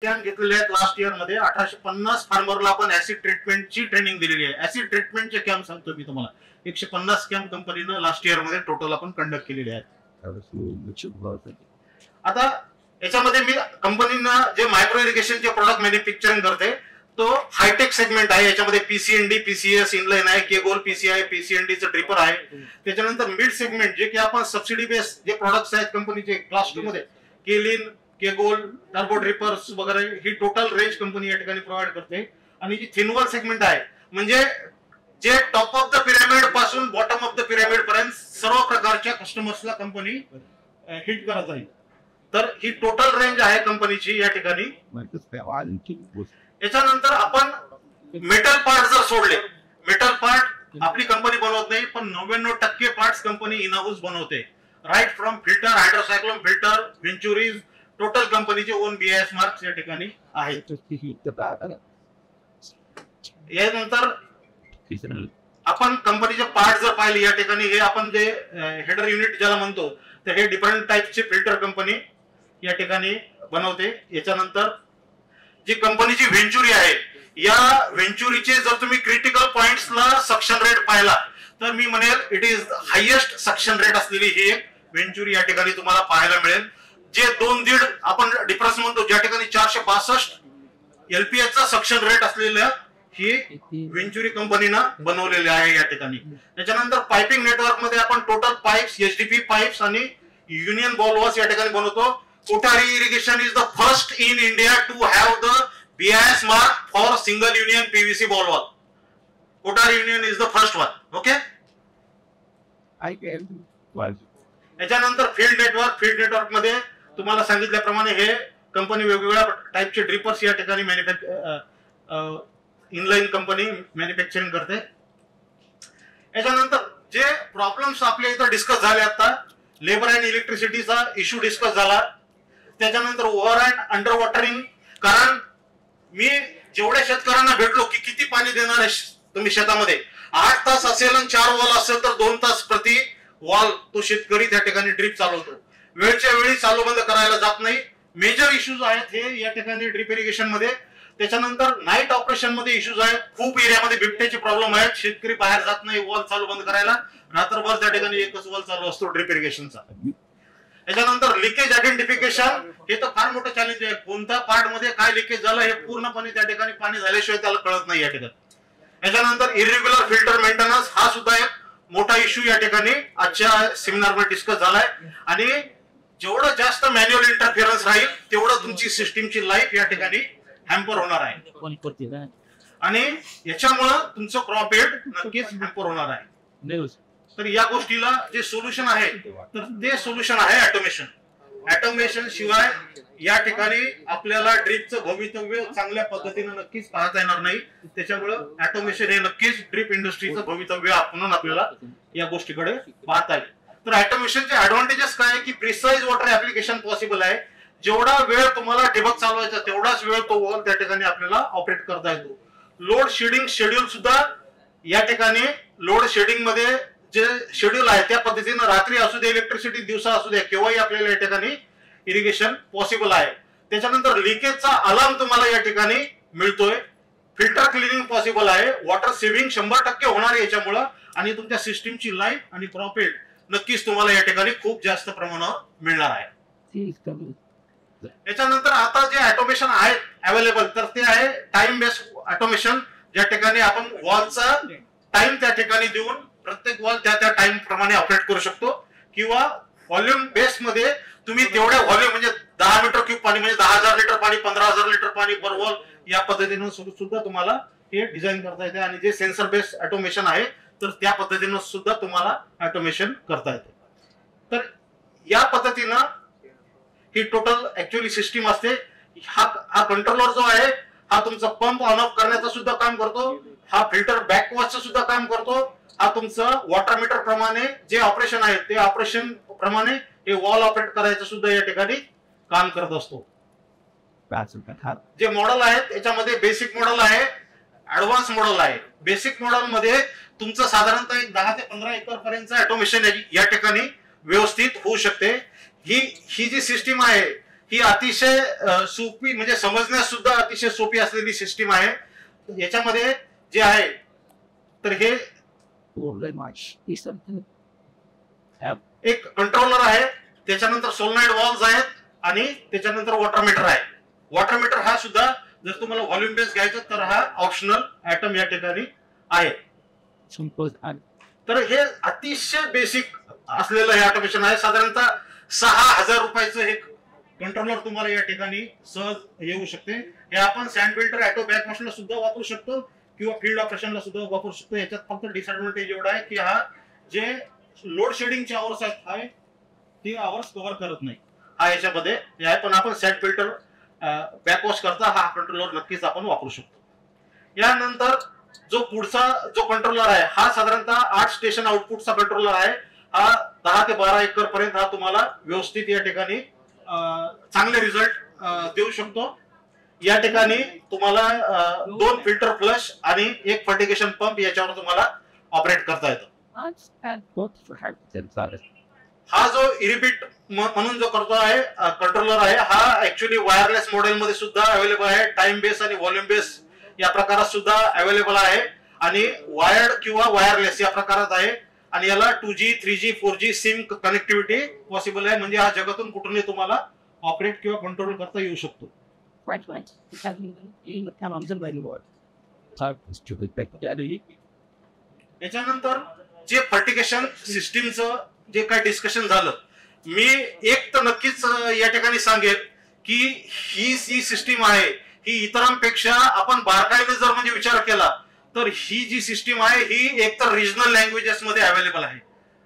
Camp घेतलेले आहेत last year मध्ये 1850 फार्मरला आपण ऍसिड ट्रीटमेंटची ट्रेनिंग दिलेली आहे. ऍसिड ट्रीटमेंटचे कॅम्प सांगतो मी तुम्हाला, 150 कॅम्प कंपनीनं लास्ट इयर मध्ये टोटल आपण कंडक्ट केलेले आहेत. आता याच्यामध्ये मी कंपनीनं जे मायक्रो इरिगेशनचे प्रोडक्ट मॅन्युफॅक्चरिंग करते तो हायटेक सेगमेंट आहे. याच्यामध्ये पीसीएनडी, पीसीएस इनलाइन आहे, केगोल पीसीआय, पीसीएनडीचं ड्रिपर आहे. त्याच्यानंतर मिड सेगमेंट जे की आपण सबसिडी बेस जे प्रोडक्ट्स आहेत कंपनीचे क्लास 2 मध्ये, केलिन, केगोल, टर्बो ड्रिपर्स वगैरे ही टोटल रेंज कंपनी या ठिकाणी प्रोव्हाइड करते. आणि जी थिनवॉल सेगमेंट आहे म्हणजे जे टॉप ऑफ द पिरामिड पासून बॉटम ऑफ द पिरामिड पर्यंत सर्व प्रकारच्या कस्टमर्सला कंपनी हिट करत आहे. तर ही टोटल रेंज आहे कंपनीची या ठिकाणी. याच्यानंतर आपण मेटल पार्ट जर सोडले, मेटल पार्ट आपली कंपनी बनवत नाही, पण 99% पार्ट्स कंपनी इन हाऊस बनवते. Right from filter, hydrocyclone filter, venturis, total कंपनीचे ओन बीआयएस मार्क्स या ठिकाणी आहेत. यानंतर आपण कंपनीचे पार्ट जर पाहिले या ठिकाणी, हे आपण जे हेडर युनिट ज्याला म्हणतो तर हे डिफरंट टाइपचे फिल्टर कंपनी या ठिकाणी बनवते. याच्यानंतर जी कंपनीची व्हेंचुरी आहे, या व्हेंचुरीचे जर तुम्ही क्रिटिकल पॉइंट्सला सक्शन रेट पाहिला तर मी म्हणेल it is highest suction rate असलेली ही एक व्हेंचुरी या ठिकाणी तुम्हाला पाहायला मिळेल. जे 2.5 आपण डिफरन्स म्हणतो, ज्या ठिकाणी 462 LPH चा सक्शन रेट असलेलं ही व्हेंचुरी कंपनीनं बनवलेले आहे या ठिकाणी. त्याच्यानंतर पाइपिंग नेटवर्क मध्ये आपण टोटल पाइप्स, एचडीपी पाइप्स आणि युनियन बॉलवॉल्स या ठिकाणी बनवतो. Kothari irrigation is the first in India to have the BIS mark for single union PVC ball valve. Kothari union is the first one. Okay. याच्यानंतर field network मध्ये तुम्हाला सांगितल्याप्रमाणे हे company वेगवेगळ्या टाइपचे ड्रिपर्स या ठिकाणी इनलाइन कंपनी मॅन्युफॅक्चरिंग करते. याच्यानंतर जे प्रॉब्लेम्स आपल्या इथं डिस्कस झाले, आता लेबर अँड इलेक्ट्रिसिटीचा इश्यू डिस्कस झाला. त्याच्यानंतर ओव्हर अँड अंडर वॉटरिंग, कारण मी जेवढ्या शेतकऱ्यांना भेटलो की किती पाणी देणार आहे तुम्ही शेतामध्ये, 8 तास असेल आणि 4 वॉल असेल तर 2 तास प्रति वॉल तो शेतकरी त्या ठिकाणी ड्रिप चालवतो. वेळच्या वेळी चालू बंद करायला जात नाही. मेजर इश्यूज आहेत हे या ठिकाणी ड्रिप इरिगेशन मध्ये. त्याच्यानंतर नाईट ऑपरेशन मध्ये इश्यूज आहेत. खूप एरियामध्ये बिबट्याचे प्रॉब्लेम आहेत. शेतकरी बाहेर जात नाही वॉल चालू बंद करायला, रात्रभर त्या ठिकाणी एकच वॉल चालू असतो ड्रिप इरिगेशनचा. याच्यानंतर लिकेज आयडेंटिफिकेशन, हे तर फार मोठं चॅलेंज आहे. कोणत्या पार्ट मध्ये काय लिकेज झालं हे पूर्णपणे त्या ठिकाणी पाणी झाल्याशिवाय त्याला कळत नाही या ठिकाणी. याच्यानंतर इरेग्युलर फिल्टर मेंटेनन्स, हा सुद्धा एक मोठा इश्यू या ठिकाणी आजच्या सेमिनार मध्ये डिस्कस झालाय. आणि जेवढं जास्त मॅन्युअल इंटरफिअरन्स राहील तेवढं तुमची सिस्टीमची लाईफ या ठिकाणी हॅम्पर होणार आहे आणि याच्यामुळं तुमचं क्रॉप येल्ड नक्कीच हॅम्पर होणार आहे. तर या गोष्टीला जे सोल्युशन आहे तर ते सोल्युशन आहे ऑटोमेशन. ऑटोमेशन शिवाय या ठिकाणी आपल्याला ड्रिपचं भवितव्य चांगल्या पद्धतीने नक्कीच पाहता येणार नाही. त्याच्यामुळं ऑटोमेशन हे नक्कीच ड्रिप इंडस्ट्रीचं भवितव्य म्हणून आपल्याला या गोष्टीकडे पाहता येईल. तर ऑटोमेशनचे ऍडव्हान्टेजेस काय आहे की प्रिसाइज वॉटर ऍप्लिकेशन पॉसिबल आहे. जेवढा वेळ तुम्हाला ठिबक चालवायचा तेवढाच वेळ तो वॉल त्या ठिकाणी आपल्याला ऑपरेट करता येतो. लोड शेडिंग शेड्यूल सुद्धा या ठिकाणी, लोड शेडिंग मध्ये जे शेड्यूल आहे त्या पद्धतीने रात्री असू दे, इलेक्ट्रिसिटी दिवसा असू दे, केव्हाही आपल्याला या ठिकाणी इरिगेशन पॉसिबल आहे. त्याच्यानंतर लिकेजचा अलार्म तुम्हाला या ठिकाणी मिळतोय. फिल्टर क्लिनिंग पॉसिबल आहे. वॉटर सेव्हिंग 100% होणार आहे याच्यामुळं. आणि तुमच्या सिस्टीमची लाईफ आणि प्रॉफिट नक्कीच तुम्हाला या ठिकाणी खूप जास्त प्रमाणावर मिळणार आहे. याच्यानंतर आता जे ऑटोमेशन आहेत अवेलेबल तर ते आहे टाइम बेस्ड ऑटोमेशन, ज्या ठिकाणी आपण वॉलचा टाइम त्या ठिकाणी देऊन प्रत्येक वॉल त्या टाइम प्रमाणे ऑपरेट करू शकतो. किंवा व्हॉल्यूम बेस मध्ये तुम्ही तेवढ्या व्हॉल्यूम म्हणजे 10 मीटर क्यूब पाणी म्हणजे 10,000 लिटर पाणी, 15,000 लिटर पाणी पर वॉल या पद्धतीने सुद्धा तुम्हाला हे डिझाईन करता येते. आणि जे सेन्सर बेस्ड ऑटोमेशन आहे तर त्या पद्धतीने सुद्धा तुम्हाला ऑटोमेशन करता येते. तर या पद्धतीनं ही टोटल ऍक्च्युअली सिस्टीम असते. हा कंट्रोलर जो आहे हा तुमचा पंप ऑन ऑफ करण्याचं सुद्धा काम करतो. हा फिल्टर बॅकवॉशचं सुद्धा काम करतो. हा तुमचं वॉटर मीटर प्रमाणे जे ऑपरेशन आहे ते ऑपरेशन प्रमाणे हे वॉल ऑपरेट करायचं सुद्धा या ठिकाणी काम करत असतो. जे मॉडेल आहेत याच्यामध्ये बेसिक मॉडेल आहे, ऍडव्हान्स मॉडेल आहे. बेसिक मॉडेल मध्ये तुमचं साधारणतः 10 ते 15 एकर पर्यंत ऑटोमेशन या ठिकाणी व्यवस्थित होऊ शकते. ही जी सिस्टीम आहे ही अतिशय सोपी म्हणजे समजण्यास सुद्धा अतिशय सोपी असलेली सिस्टीम आहे. याच्यामध्ये जे आहे तर हे एक कंट्रोलर आहे, त्याच्यानंतर सोलनॉइड वॉल्व्स आहेत आणि त्याच्यानंतर वॉटर मीटर आहे. वॉटर मीटर हा सुद्धा जर तुम्हाला व्हॉल्यूम बेस घ्यायचा तर हा ऑप्शनल आयटम या ठिकाणी आहे. तर हे अतिशय बेसिक असलेलं हे ऑटोमेशन आहे. साधारणतः 6,000 रुपयाचं हे कंट्रोलर तुम्हाला या ठिकाणी सहज येऊ शकते. हे आपण सँड बिल्डर ऑटो बॅक वॉशला सुद्धा वापरू शकतो किंवा फील्ड ऑपरेशनला सुद्धा वापरू शकतो. याच्यात फक्त डिसएडव्हान्टेज एवढा आहे की हा जे लोड शेडिंगचे आवर्स आहेत ते आवर्स कव्हर करत नाही हा याच्यामध्ये आहे. पण आपण सँड फिल्टर बॅकवॉश करता हा कंट्रोलर नक्कीच आपण वापरू शकतो. यानंतर जो पुढचा जो कंट्रोलर आहे हा साधारणतः 8 स्टेशन आउटपुटचा कंट्रोलर आहे. हा 10 ते 12 एकर पर्यंत हा तुम्हाला व्यवस्थित या ठिकाणी चांगले रिझल्ट देऊ शकतो. या ठिकाणी तुम्हाला 2 फिल्टर फ्लश आणि 1 फर्टिगेशन पंप याच्यावर तुम्हाला ऑपरेट करता येतं. हा जो इरिबिट म्हणून जो करतो आहे कंट्रोलर आहे हा ऍक्च्युअली वायरलेस मॉडेल मध्ये सुद्धा अवेलेबल आहे. टाइम बेस आणि व्हॉल्यूम बेस या प्रकारात सुद्धा अवेलेबल आहे आणि वायर्ड किंवा वायरलेस या प्रकारात आहे. आणि याला 2G 3G 4G SIM connectivity possible आहे. म्हणजे हा जगातून कुठूनही तुम्हाला ऑपरेट किंवा कंट्रोल करता येऊ शकतो. याच्यानंतर जे फर्टिगेशन सिस्टीमचं जे काय डिस्कशन झालं, मी एक तर नक्कीच या ठिकाणी सांगेल की ही सिस्टीम आहे ही इतरांपेक्षा आपण बारकाईने जर म्हणजे विचार केला तर ही जी सिस्टीम आहे ही एकतर रिजनल लँग्वेजेस मध्ये अवेलेबल आहे.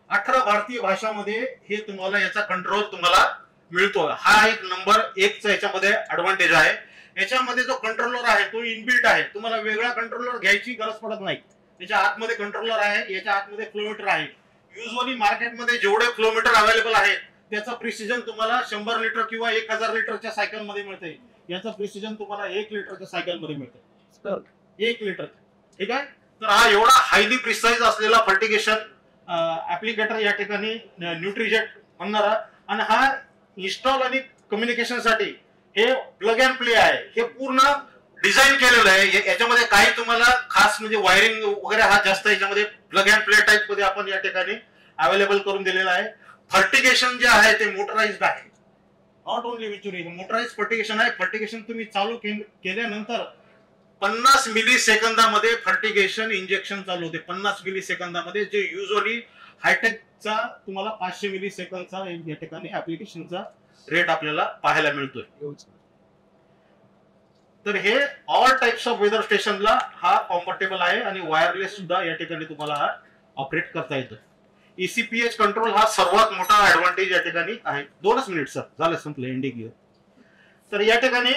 18 भारतीय भाषामध्ये हे तुम्हाला याचा कंट्रोल तुम्हाला मिळतो. हा एक नंबर 1चा याच्यामध्ये ऍडव्हान्टेज आहे. याच्यामध्ये जो कंट्रोलर आहे तो इनबिल्ट आहे. तुम्हाला वेगळा कंट्रोलर घ्यायची गरज पडत नाही. याच्या आतमध्ये कंट्रोलर आहे, याच्या आतमध्ये फ्लोमीटर आहे. युजली मार्केटमध्ये जेवढे फ्लोमीटर अवेलेबल आहेत त्याचं प्रिसिजन तुम्हाला 100 लिटर किंवा 1000 लिटरच्या सायकल मध्ये मिळते. याचं प्रिसिजन तुम्हाला 1 लिटरच्या सायकल मध्ये मिळते. 1 लिटर ठीक आहे. तर हा एवढा हायली प्रिसाइज असलेला फर्टिगेशन ऍप्लिकेटर या ठिकाणी न्यूट्रीजेट म्हणणारा आणि हा इन्स्टॉल आणि कम्युनिकेशन साठी हे प्लग अँड प्ले आहे. हे पूर्ण डिझाईन केलेलं आहे. याच्यामध्ये काही तुम्हाला खास म्हणजे वायरिंग वगैरे हा जास्त याच्यामध्ये प्लग अँड प्ले टाइप मध्ये आपण या ठिकाणी अवेलेबल करून दिलेला आहे. फर्टिगेशन जे आहे ते मोटराइज्ड आहे. नॉट ओनली विचुरी मोटराइज फर्टिगेशन आहे. फर्टिगेशन तुम्ही चालू केल्यानंतर 50 मिली सेकंदामध्ये फर्टिगेशन इंजेक्शन चालू होते. 50 मिली सेकंदामध्ये जे युजली हायटेकचा तुम्हाला 500 मिली सेकंदचा या ठिकाणी ऍप्लिकेशनचा रेट आपल्याला पाहायला मिळतोय. तर हे ऑल टाइप्स ऑफ वेदर स्टेशनला हा कॉम्फर्टेबल आहे आणि वायरलेस सुद्धा या ठिकाणी तुम्हाला हा ऑपरेट करता येतो. ECPH कंट्रोल हा सर्वात मोठा ऍडव्हान्टेज या ठिकाणी आहे. 2 मिनिट सर झालं संपलं एंडिंग. तर या ठिकाणी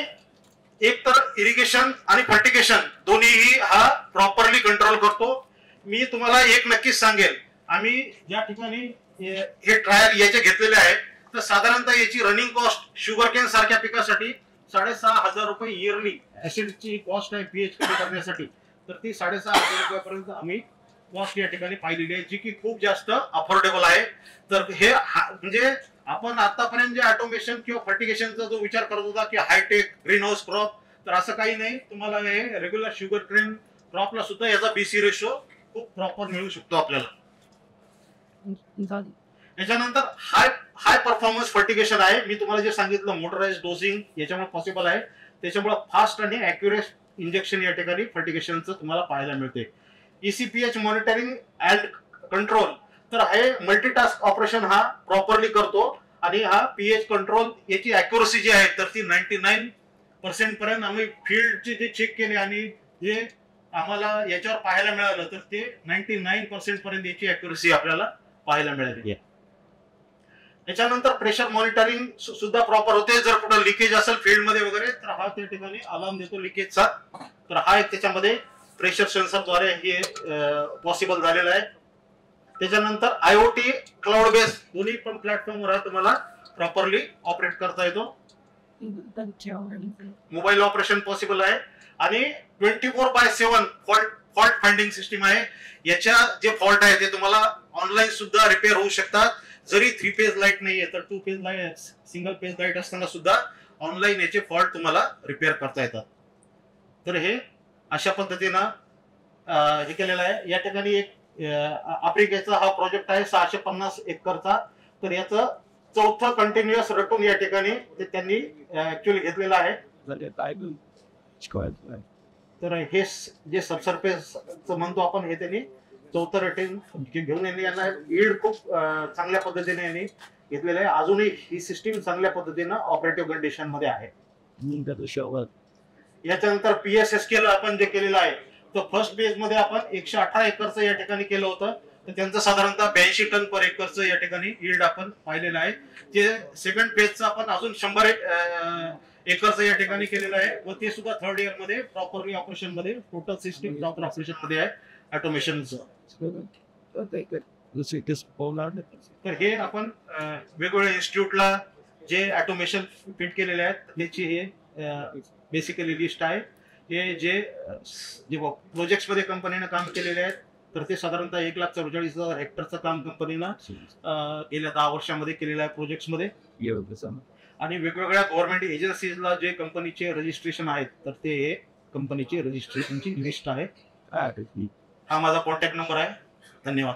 एक तर इरिगेशन आणि फर्टिगेशन दोन्हीही हा प्रॉपरली कंट्रोल करतो. मी तुम्हाला एक नक्कीच सांगेल, आम्ही ज्या ठिकाणी हे ट्रायल याचे घेतलेले आहेत तर साधारणतः याची रनिंग कॉस्ट शुगर केन सारख्या पिकासाठी 6,500 रुपये इयरली ऍसिडची कॉस्ट आहे पीएच कमी करण्यासाठी. तर ती 6,500 रुपयापर्यंत आम्ही कॉस्ट या ठिकाणी पाहिलेली आहे जी की खूप जास्त अफोर्डेबल आहे. तर हे म्हणजे आपण आतापर्यंत जे ऑटोमेशन किंवा फर्टिगेशनचा जो विचार करत होता की हायटेक ग्रीन हाऊस क्रॉप, तर असं काही नाही. तुम्हाला हे रेग्युलर शुगर केन क्रॉपला सुद्धा याचा BC रेशो खूप प्रॉपर मिळू शकतो आपल्याला. याच्यानंतर हाय परफॉर्मन्स फर्टिगेशन आहे. मी तुम्हाला जे सांगितलं मोटराइज डोसिंग याच्यामुळे पॉसिबल आहे. त्याच्यामुळे फास्ट आणि ॲक्युरेट इंजेक्शन या ठिकाणी फर्टिगेशनचं तुम्हाला पाहायला मिळते. ECPH मॉनिटरिंग अँड कंट्रोल तर हे मल्टीटास्क ऑपरेशन हा प्रॉपरली करतो आणि हा पीएच कंट्रोल याची ॲक्युरसी जी आहे तर ती 99% पर्यंत आम्ही फील्डचे जे चेक केले आणि जे आम्हाला याच्यावर पाहायला मिळालं तर ते 99% पर्यंत याची ॲक्युरसी आपल्याला पाहायला मिळाली. याच्यानंतर प्रेशर मॉनिटरिंग सुद्धा प्रॉपर होते. जर कुठं लिकेज असेल फील्ड मध्ये वगैरे तर हा त्या ठिकाणी अलार्म देतो लिकेजचा. तर हा एक त्याच्यामध्ये प्रेशर सेन्सरद्वारे हे पॉसिबल झालेलं आहे. त्याच्यानंतर IoT क्लाउड बेस दोन्ही पण प्लॅटफॉर्मवर हा तुम्हाला प्रॉपरली ऑपरेट करता येतो. मोबाईल ऑपरेशन पॉसिबल आहे आणि 24/7 फॉल्ट फाइंडिंग सिस्टीम आहे. याच्या जे फॉल्ट आहे ते तुम्हाला ऑनलाईन सुद्धा रिपेअर होऊ शकतात. जरी 3 फेज लाईट नाहीये तर 2 phase light, single phase light असताना सुद्धा ऑनलाईन याचे फॉल्ट तुम्हाला रिपेअर करता येतात. तर हे अशा पद्धतीनं हे केलेलं आहे. या ठिकाणी एक आफ्रिकेचा हा प्रोजेक्ट आहे 650 एकरचा. तर याचं चौथं कंटिन्युअस रटून या ठिकाणी त्यांनी ऍक्च्युअली घेतलेलं आहे. तर हे जे सबसर्फेस म्हणतो आपण हे त्यांनी चौथं रटीन घेऊन यांना यील्ड खूप चांगल्या पद्धतीने यांनी घेतलेलं आहे. अजूनही ही सिस्टीम चांगल्या पद्धतीनं ऑपरेटिव्ह कंडिशन मध्ये आहे. याच्यानंतर PSSK ला आपण जे केलेलं आहे तर फर्स्ट फेज मध्ये आपण 118 एकरचं या ठिकाणी केलं होतं. तर त्यांचं साधारणतः 82 टन पर एकरचं या ठिकाणी यील्ड आपण पाहिलेलं आहे. ते सेकंड फेजचं आपण अजून 100 एकरचं या ठिकाणी केलेलं आहे व ते सुद्धा थर्ड इयर मध्ये प्रॉपरली ऑपरेशन मध्ये टोटल सिस्टीम प्रॉपर ऑपरेशन मध्ये आहे ऑटोमेशनचं. तर हे आपण वेगवेगळ्या इन्स्टिट्यूटला जे ऑटोमेशन फिट केलेले आहेत त्याची हे बेसिकली लिस्ट आहे. हे जे प्रोजेक्ट्स मध्ये कंपनीनं काम केलेले आहेत तर ते साधारणतः 1,44,000 हेक्टरचं काम कंपनीनं गेल्या 10 वर्षामध्ये केलेलं आहे प्रोजेक्ट्स मध्ये. आणि वेगवेगळ्या गव्हर्नमेंट एजन्सीजला जे कंपनीचे रजिस्ट्रेशन आहेत तर ते हे कंपनीची रजिस्ट्रेशनची लिस्ट आहे. हा माझा कॉन्टॅक्ट नंबर आहे. धन्यवाद.